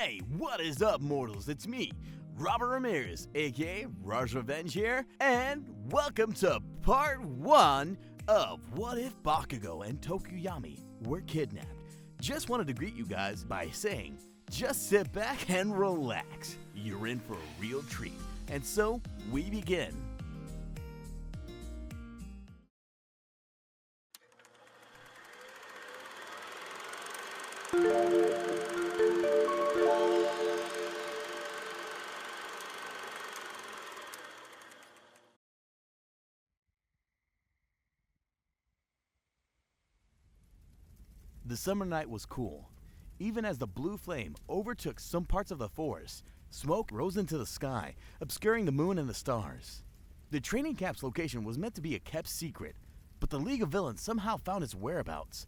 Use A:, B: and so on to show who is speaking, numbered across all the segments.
A: Hey, what is up, mortals? It's me, Robert Ramirez, aka Raj Revenge here, and welcome to part 1 of What If Bakugo and Tokuyami Were Kidnapped. Just wanted to greet you guys by saying, just sit back and relax. You're in for a real treat. And so, we begin. The summer night was cool. Even as the blue flame overtook some parts of the forest, smoke rose into the sky, obscuring the moon and the stars. The training camp's location was meant to be a kept secret, but the League of Villains somehow found its whereabouts.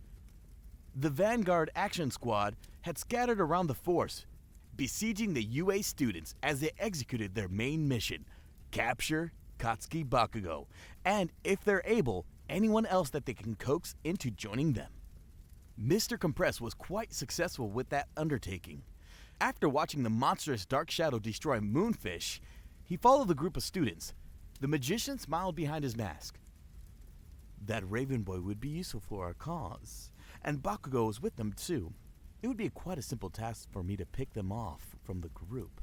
A: The Vanguard Action Squad had scattered around the force, besieging the UA students as they executed their main mission, capture Katsuki Bakugo, and, if they're able, anyone else that they can coax into joining them. Mr. Compress was quite successful with that undertaking. After watching the monstrous Dark Shadow destroy Moonfish, he followed the group of students. The magician smiled behind his mask. That Raven Boy would be useful for our cause, and Bakugo was with them too. It would be quite a simple task for me to pick them off from the group.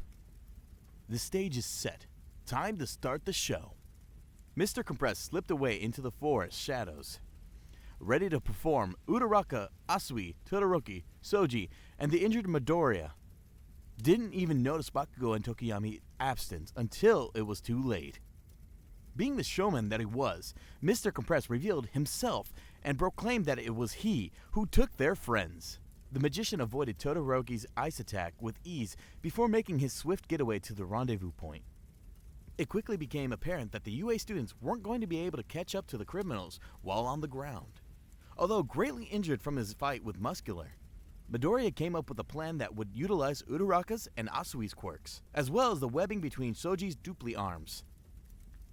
A: The stage is set. Time to start the show. Mr. Compress slipped away into the forest shadows. Ready to perform, Uraraka, Asui, Todoroki, Soji, and the injured Midoriya didn't even notice Bakugo and Tokuyami's absence until it was too late. Being the showman that he was, Mr. Compress revealed himself and proclaimed that it was he who took their friends. The magician avoided Todoroki's ice attack with ease before making his swift getaway to the rendezvous point. It quickly became apparent that the UA students weren't going to be able to catch up to the criminals while on the ground. Although greatly injured from his fight with Muscular, Midoriya came up with a plan that would utilize Uraraka's and Asui's quirks, as well as the webbing between Soji's dupli arms.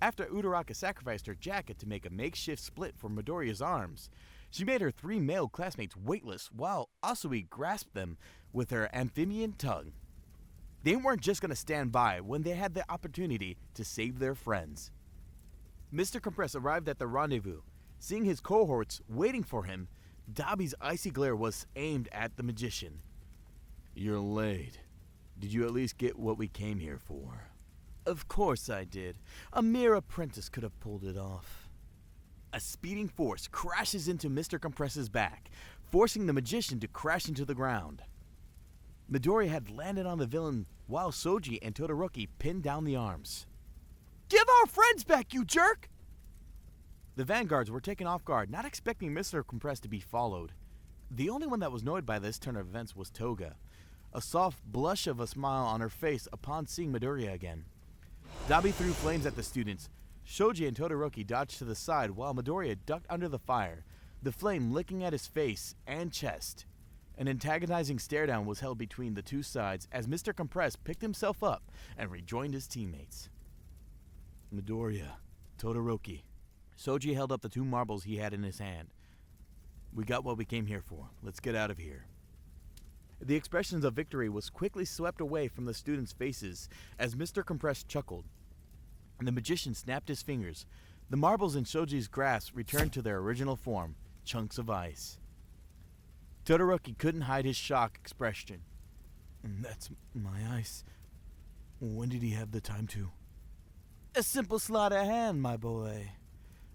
A: After Uraraka sacrificed her jacket to make a makeshift split for Midoriya's arms, she made her 3 male classmates weightless while Asui grasped them with her amphibian tongue. They weren't just going to stand by when they had the opportunity to save their friends. Mr. Compress arrived at the rendezvous. Seeing his cohorts waiting for him, Dabi's icy glare was aimed at the magician. You're late. Did you at least get what we came here for? Of course I did. A mere apprentice could have pulled it off. A speeding force crashes into Mr. Compress's back, forcing the magician to crash into the ground. Midoriya had landed on the villain while Soji and Todoroki pinned down the arms. Give our friends back, you jerk! The vanguards were taken off guard, not expecting Mr. Compress to be followed. The only one that was annoyed by this turn of events was Toga, a soft blush of a smile on her face upon seeing Midoriya again. Dabi threw flames at the students. Shoji and Todoroki dodged to the side while Midoriya ducked under the fire, the flame licking at his face and chest. An antagonizing stare-down was held between the two sides as Mr. Compress picked himself up and rejoined his teammates. Midoriya, Todoroki. Soji held up the 2 marbles he had in his hand. We got what we came here for. Let's get out of here. The expressions of victory was quickly swept away from the students' faces as Mr. Compress chuckled. The magician snapped his fingers. The marbles in Shoji's grasp returned to their original form, chunks of ice. Todoroki couldn't hide his shock expression. That's my ice. When did he have the time to? A simple sleight of hand, my boy.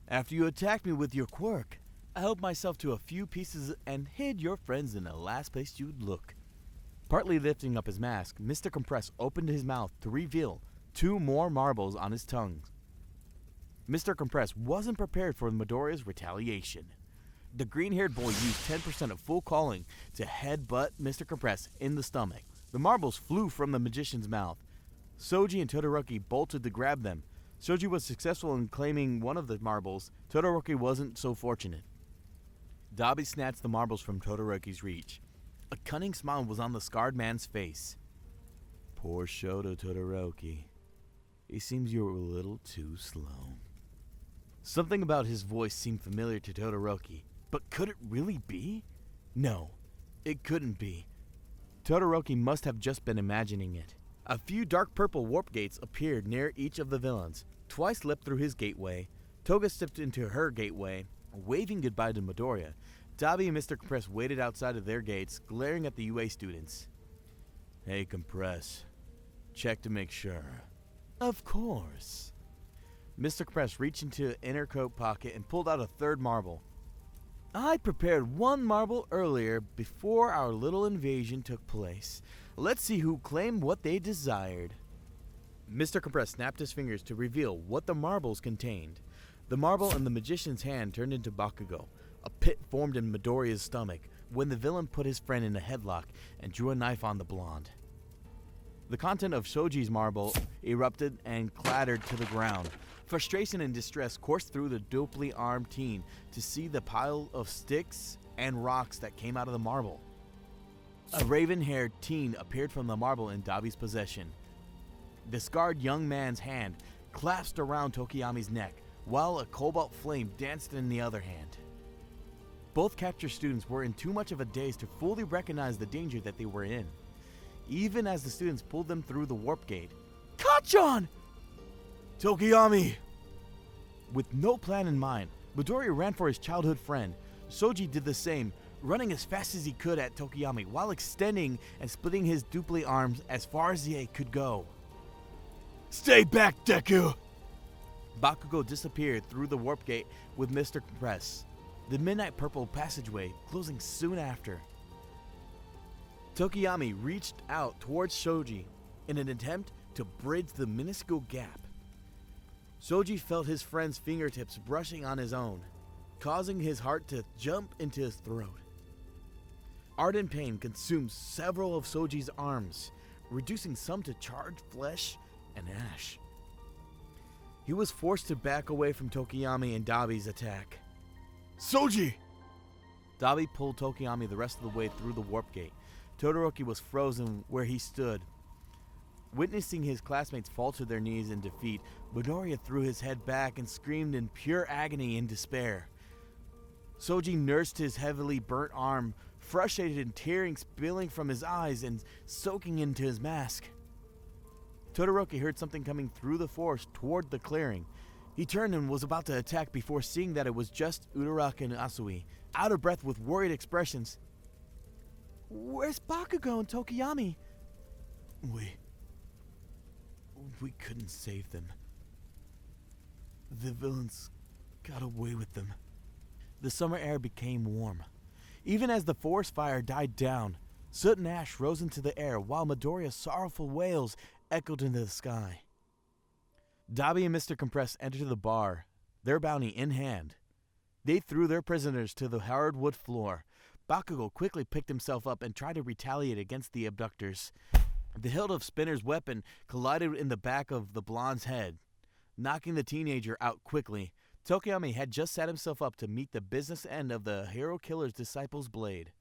A: After you attacked me with your quirk, I helped myself to a few pieces and hid your friends in the last place you'd look. Partly lifting up his mask, Mr. Compress opened his mouth to reveal 2 more marbles on his tongue. Mr. Compress wasn't prepared for Midoriya's retaliation. The green-haired boy used 10% of full calling to headbutt Mr. Compress in the stomach. The marbles flew from the magician's mouth. Soji and Todoroki bolted to grab them. Soji was successful in claiming one of the marbles. Todoroki wasn't so fortunate. Dabi snatched the marbles from Todoroki's reach. A cunning smile was on the scarred man's face. Poor Shoto Todoroki. It seems you were a little too slow. Something about his voice seemed familiar to Todoroki, but could it really be? No, it couldn't be. Todoroki must have just been imagining it. A few dark purple warp gates appeared near each of the villains. Twice leapt through his gateway. Toga stepped into her gateway, waving goodbye to Midoriya. Dabi and Mr. Compress waited outside of their gates, glaring at the UA students. Hey, Compress. Check to make sure. Of course. Mr. Compress reached into an inner coat pocket and pulled out a third marble. I prepared one marble earlier before our little invasion took place. Let's see who claimed what they desired. Mr. Compress snapped his fingers to reveal what the marbles contained. The marble in the magician's hand turned into Bakugo. A pit formed in Midoriya's stomach when the villain put his friend in a headlock and drew a knife on the blonde. The content of Shoji's marble erupted and clattered to the ground. Frustration and distress coursed through the dopely armed teen to see the pile of sticks and rocks that came out of the marble. A raven-haired teen appeared from the marble in Dabi's possession. The scarred young man's hand clasped around Tokiyami's neck, while a cobalt flame danced in the other hand. Both captured students were in too much of a daze to fully recognize the danger that they were in, even as the students pulled them through the warp gate. Kacchan! Tokiyami! With no plan in mind, Midoriya ran for his childhood friend. Shoji did the same, running as fast as he could at Tokiyami while extending and splitting his dupli arms as far as he could go. Stay back, Deku! Bakugo disappeared through the warp gate with Mr. Compress, the midnight purple passageway closing soon after. Tokiyami reached out towards Shoji in an attempt to bridge the minuscule gap. Shoji felt his friend's fingertips brushing on his own, causing his heart to jump into his throat. Ardent pain consumed several of Shoji's arms, reducing some to charred flesh and ash. He was forced to back away from Tokiyami and Dabi's attack. Shoji! Dabi pulled Tokiyami the rest of the way through the warp gate. Todoroki was frozen where he stood. Witnessing his classmates fall to their knees in defeat, Midoriya threw his head back and screamed in pure agony and despair. Shoji nursed his heavily burnt arm, frustrated and tearing spilling from his eyes and soaking into his mask. Todoroki heard something coming through the forest toward the clearing. He turned and was about to attack before seeing that it was just Uraraka and Asui, out of breath with worried expressions. Where's Bakugo and Tokiyami? We couldn't save them. The villains got away with them. The summer air became warm. Even as the forest fire died down, soot and ash rose into the air while Midoriya's sorrowful wails echoed into the sky. Dabi and Mr. Compress entered the bar, their bounty in hand. They threw their prisoners to the hardwood floor. Bakugo quickly picked himself up and tried to retaliate against the abductors. The hilt of Spinner's weapon collided in the back of the blonde's head, knocking the teenager out quickly. Tokiyami had just set himself up to meet the business end of the hero killer's disciple's blade.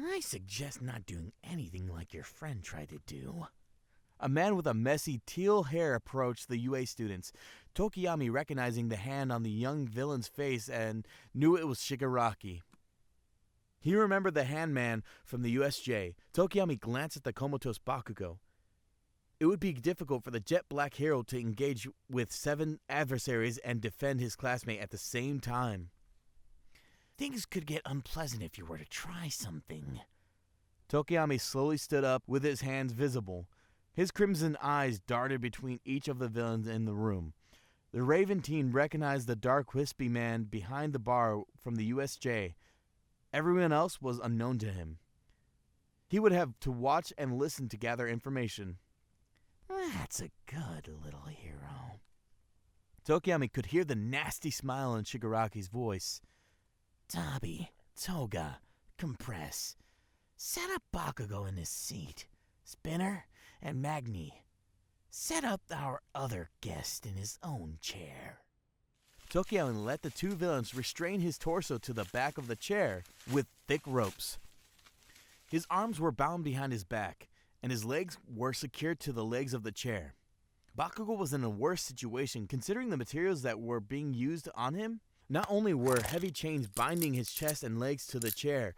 A: I suggest not doing anything like your friend tried to do. A man with a messy teal hair approached the UA students. Tokiyami, recognizing the hand on the young villain's face, and knew it was Shigaraki. He remembered the handman from the USJ. Tokiyami glanced at the comatose Bakugo. It would be difficult for the jet black hero to engage with 7 adversaries and defend his classmate at the same time. Things could get unpleasant if you were to try something. Tokiyami slowly stood up with his hands visible. His crimson eyes darted between each of the villains in the room. The Raven teen recognized the dark, wispy man behind the bar from the USJ. Everyone else was unknown to him. He would have to watch and listen to gather information. That's a good little hero. Tokiyami could hear the nasty smile in Shigaraki's voice. Dabi, Toga, Compress. Set up Bakugo in his seat. Spinner and Magni. Set up our other guest in his own chair. Tokiyami let the 2 villains restrain his torso to the back of the chair with thick ropes. His arms were bound behind his back, and his legs were secured to the legs of the chair. Bakugo was in a worse situation considering the materials that were being used on him. Not only were heavy chains binding his chest and legs to the chair,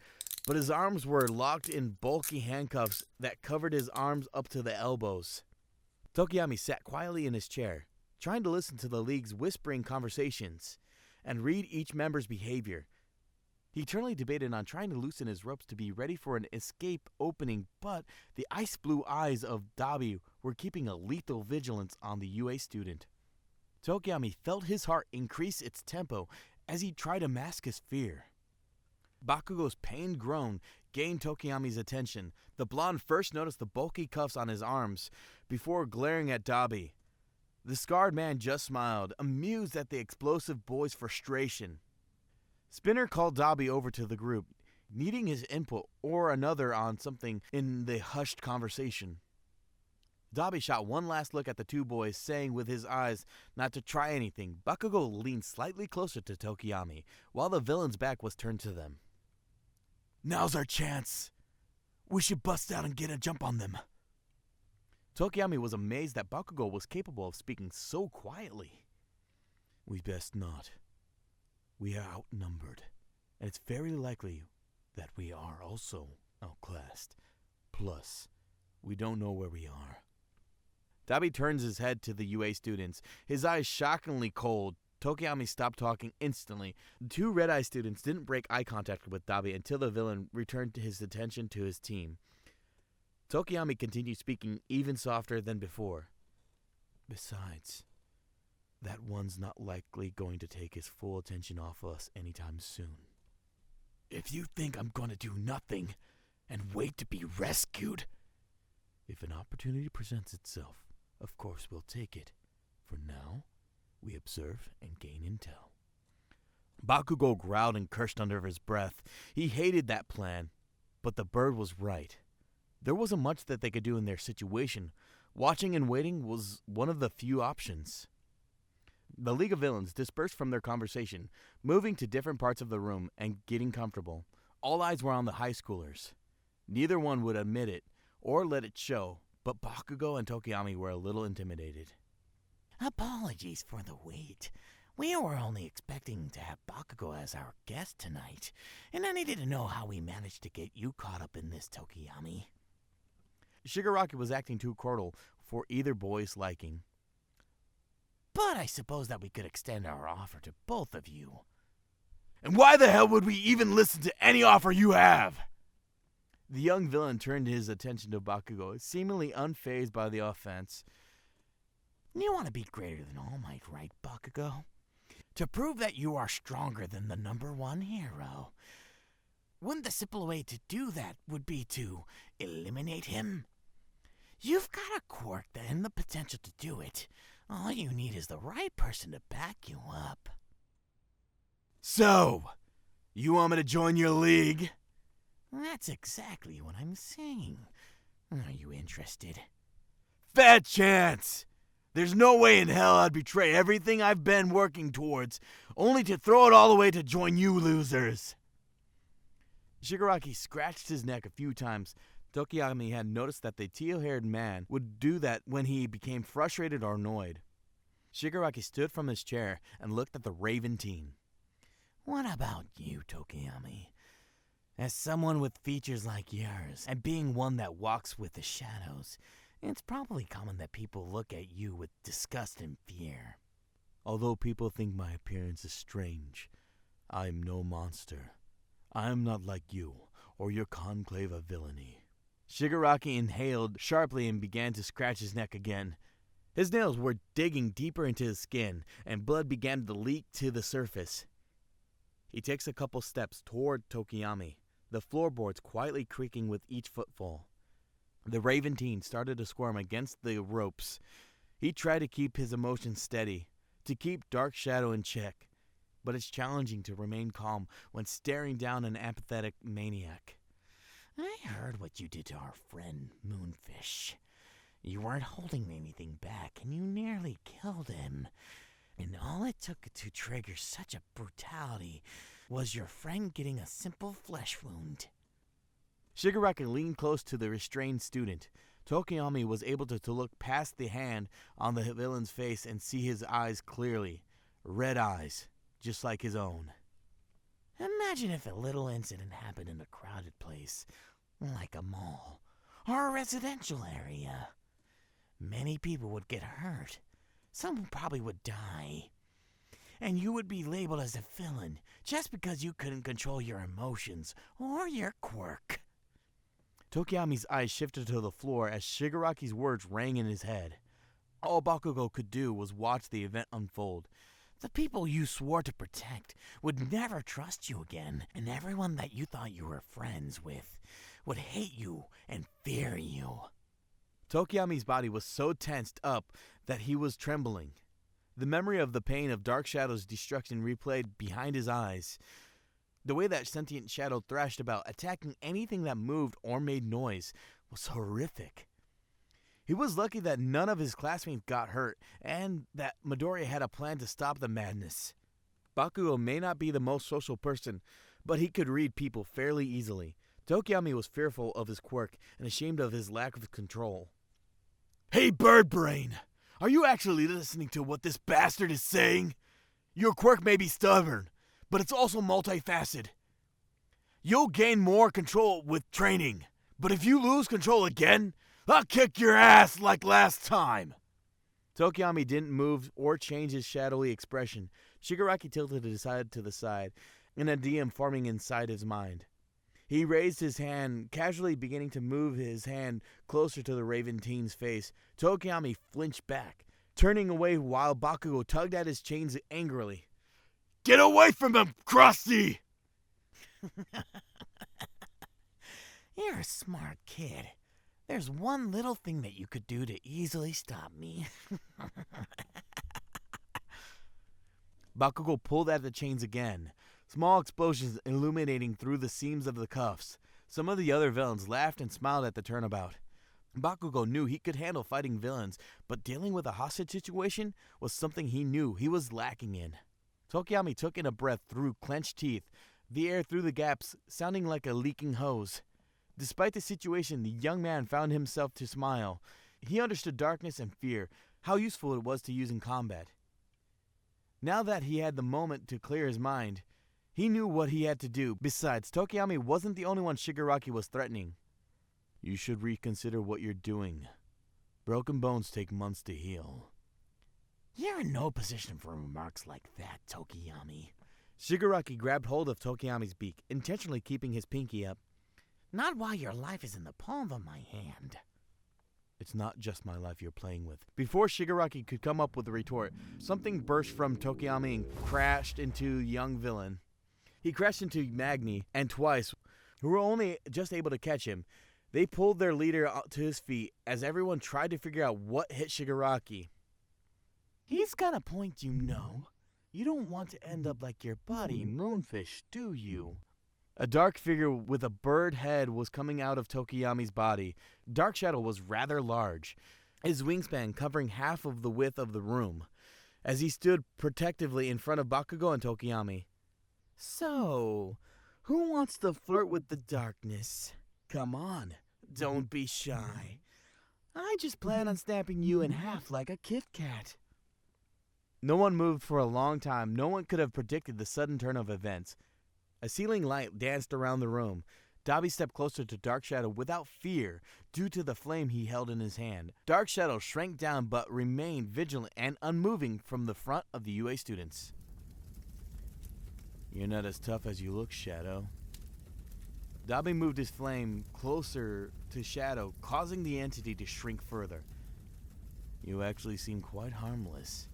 A: but his arms were locked in bulky handcuffs that covered his arms up to the elbows. Tokiyami sat quietly in his chair, trying to listen to the league's whispering conversations and read each member's behavior. He eternally debated on trying to loosen his ropes to be ready for an escape opening, but the ice-blue eyes of Dabi were keeping a lethal vigilance on the UA student. Tokiyami felt his heart increase its tempo as he tried to mask his fear. Bakugo's pained groan gained Tokiyami's attention. The blonde first noticed the bulky cuffs on his arms before glaring at Dabi. The scarred man just smiled, amused at the explosive boy's frustration. Spinner called Dabi over to the group, needing his input or another on something in the hushed conversation. Dabi shot one last look at the two boys, saying with his eyes not to try anything. Bakugo leaned slightly closer to Tokiyami, while the villain's back was turned to them. "Now's our chance. We should bust out and get a jump on them." Tokiyami was amazed that Bakugo was capable of speaking so quietly. "We best not. We are outnumbered, and it's very likely that we are also outclassed. Plus, we don't know where we are." Dabi turns his head to the UA students, his eyes shockingly cold. Tokiyami stopped talking instantly. The two red-eye students didn't break eye contact with Dabi until the villain returned his attention to his team. Tokiyami continued speaking even softer than before. "Besides, that one's not likely going to take his full attention off us anytime soon. If you think I'm going to do nothing and wait to be rescued, if an opportunity presents itself, of course we'll take it. For now, we observe and gain intel." Bakugo growled and cursed under his breath. He hated that plan, but the bird was right. There wasn't much that they could do in their situation. Watching and waiting was one of the few options. The League of Villains dispersed from their conversation, moving to different parts of the room and getting comfortable. All eyes were on the high schoolers. Neither one would admit it or let it show, but Bakugo and Tokiyami were a little intimidated.
B: "Apologies for the wait. We were only expecting to have Bakugo as our guest tonight, and I needed to know how we managed to get you caught up in this, Tokiyami."
A: Shigaraki was acting too cordial for either boy's liking.
B: "But I suppose that we could extend our offer to both of you."
A: "And why the hell would we even listen to any offer you have?" The young villain turned his attention to Bakugo, seemingly unfazed by the offense.
B: "You want to be greater than All Might, right, Bakugo? To prove that you are stronger than the #1 hero. Wouldn't the simple way to do that would be to eliminate him? You've got a quirk and the potential to do it. All you need is the right person to back you up."
A: "So, you want me to join your league?"
B: "That's exactly what I'm saying. Are you interested?"
A: "Fat chance! There's no way in hell I'd betray everything I've been working towards, only to throw it all away to join you losers." Shigaraki scratched his neck a few times. Tokiyami had noticed that the teal-haired man would do that when he became frustrated or annoyed. Shigaraki stood from his chair and looked at the Raven teen.
B: "What about you, Tokiyami? As someone with features like yours, and being one that walks with the shadows, it's probably common that people look at you with disgust and fear."
A: "Although people think my appearance is strange, I'm no monster. I'm not like you, or your conclave of villainy." Shigaraki inhaled sharply and began to scratch his neck again. His nails were digging deeper into his skin, and blood began to leak to the surface. He takes a couple steps toward Tokiyami, the floorboards quietly creaking with each footfall. The Raven teen started to squirm against the ropes. He tried to keep his emotions steady, to keep Dark Shadow in check, but it's challenging to remain calm when staring down an apathetic maniac.
B: "I heard what you did to our friend, Moonfish. You weren't holding anything back, and you nearly killed him. And all it took to trigger such a brutality was your friend getting a simple flesh wound."
A: Shigaraki leaned close to the restrained student. Tokiyami was able to look past the hand on the villain's face and see his eyes clearly. Red eyes, just like his own.
B: Imagine if a little incident happened in a crowded place, like a mall or a residential area. Many people would get hurt. Some probably would die. And you would be labeled as a villain just because you couldn't control your emotions or your quirk.
A: Tokiyami's eyes shifted to the floor as Shigaraki's words rang in his head. All Bakugo could do was watch the event unfold.
B: The people you swore to protect would never trust you again, and everyone that you thought you were friends with would hate you and fear you.
A: Tokiyami's body was so tensed up that he was trembling. The memory of the pain of Dark Shadow's destruction replayed behind his eyes. The way that sentient shadow thrashed about, attacking anything that moved or made noise, was horrific. He was lucky that none of his classmates got hurt, and that Midoriya had a plan to stop the madness. Bakugo may not be the most social person, but he could read people fairly easily. Tokiyami was fearful of his quirk and ashamed of his lack of control. "Hey, Bird Brain! Are you actually listening to what this bastard is saying? Your quirk may be stubborn, but it's also multifaceted. You'll gain more control with training, but if you lose control again, I'll kick your ass like last time." Tokiyami didn't move or change his shadowy expression. Shigaraki tilted his head to the side, an idea forming inside his mind. He raised his hand, casually beginning to move his hand closer to the Raven teen's face. Tokiyami flinched back, turning away while Bakugo tugged at his chains angrily. "Get away from him, Krusty!"
B: You're a smart kid. There's one little thing that you could do to easily stop me.
A: Bakugo pulled at the chains again, small explosions illuminating through the seams of the cuffs. Some of the other villains laughed and smiled at the turnabout. Bakugo knew he could handle fighting villains, but dealing with a hostage situation was something he knew he was lacking in. Tokiyami took in a breath through clenched teeth, the air through the gaps sounding like a leaking hose. Despite the situation, the young man found himself to smile. He understood darkness and fear, how useful it was to use in combat. Now that he had the moment to clear his mind, he knew what he had to do. Besides, Tokiyami wasn't the only one Shigaraki was threatening. "You should reconsider what you're doing. Broken bones take months to heal."
B: You're in no position for remarks like that, Tokiyami.
A: Shigaraki grabbed hold of Tokiyami's beak, intentionally keeping his pinky up.
B: Not while your life is in the palm of my hand.
A: "It's not just my life you're playing with." Before Shigaraki could come up with a retort, something burst from Tokiyami and crashed into young villain. He crashed into Magni and Twice, who were only just able to catch him. They pulled their leader to his feet as everyone tried to figure out what hit Shigaraki.
B: He's got a point, you know. You don't want to end up like your buddy, Moonfish, do you?
A: A dark figure with a bird head was coming out of Tokiyami's body. Dark Shadow was rather large, his wingspan covering half of the width of the room, as he stood protectively in front of Bakugo and Tokiyami.
B: "So, who wants to flirt with the darkness? Come on, don't be shy. I just plan on snapping you in half like a Kit Kat."
A: No one moved for a long time. No one could have predicted the sudden turn of events. A ceiling light danced around the room. Dabi stepped closer to Dark Shadow without fear due to the flame he held in his hand. Dark Shadow shrank down but remained vigilant and unmoving from the front of the UA students. "You're not as tough as you look, Shadow." Dabi moved his flame closer to Shadow, causing the entity to shrink further. "You actually seem quite harmless."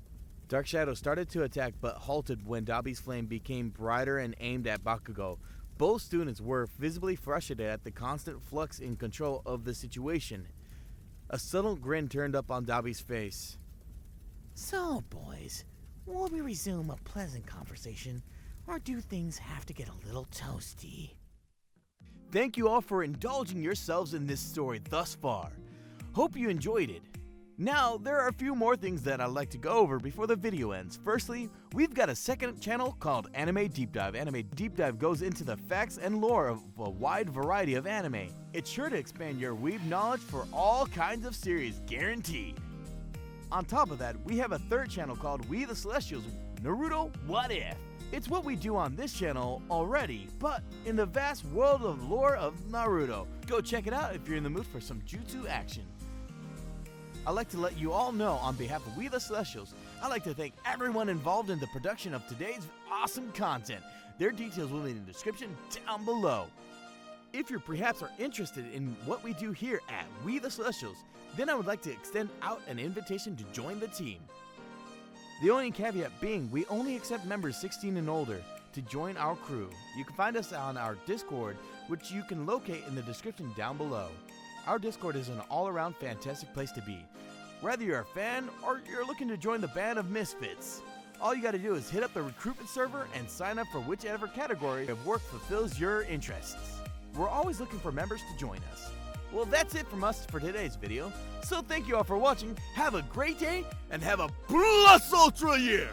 A: Dark Shadow started to attack but halted when Dabi's flame became brighter and aimed at Bakugo. Both students were visibly frustrated at the constant flux in control of the situation. A subtle grin turned up on Dabi's face.
B: "So, boys, will we resume a pleasant conversation, or do things have to get a little toasty?"
A: Thank you all for indulging yourselves in this story thus far. Hope you enjoyed it. Now, there are a few more things that I'd like to go over before the video ends. Firstly, we've got a second channel called Anime Deep Dive. Anime Deep Dive goes into the facts and lore of a wide variety of anime. It's sure to expand your weeb knowledge for all kinds of series, guaranteed. On top of that, we have a third channel called We the Celestials, Naruto What If. It's what we do on this channel already, but in the vast world of lore of Naruto. Go check it out if you're in the mood for some jutsu action. I'd like to let you all know on behalf of We the Celestials, I'd like to thank everyone involved in the production of today's awesome content. Their details will be in the description down below. If you perhaps are interested in what we do here at We the Celestials, then I would like to extend out an invitation to join the team. The only caveat being we only accept members 16 and older to join our crew. You can find us on our Discord, which you can locate in the description down below. Our Discord is an all-around fantastic place to be, whether you're a fan or you're looking to join the band of misfits. All you gotta do is hit up the recruitment server and sign up for whichever category of work fulfills your interests. We're always looking for members to join us. Well, that's it from us for today's video. So thank you all for watching, have a great day, and have a Plus Ultra year!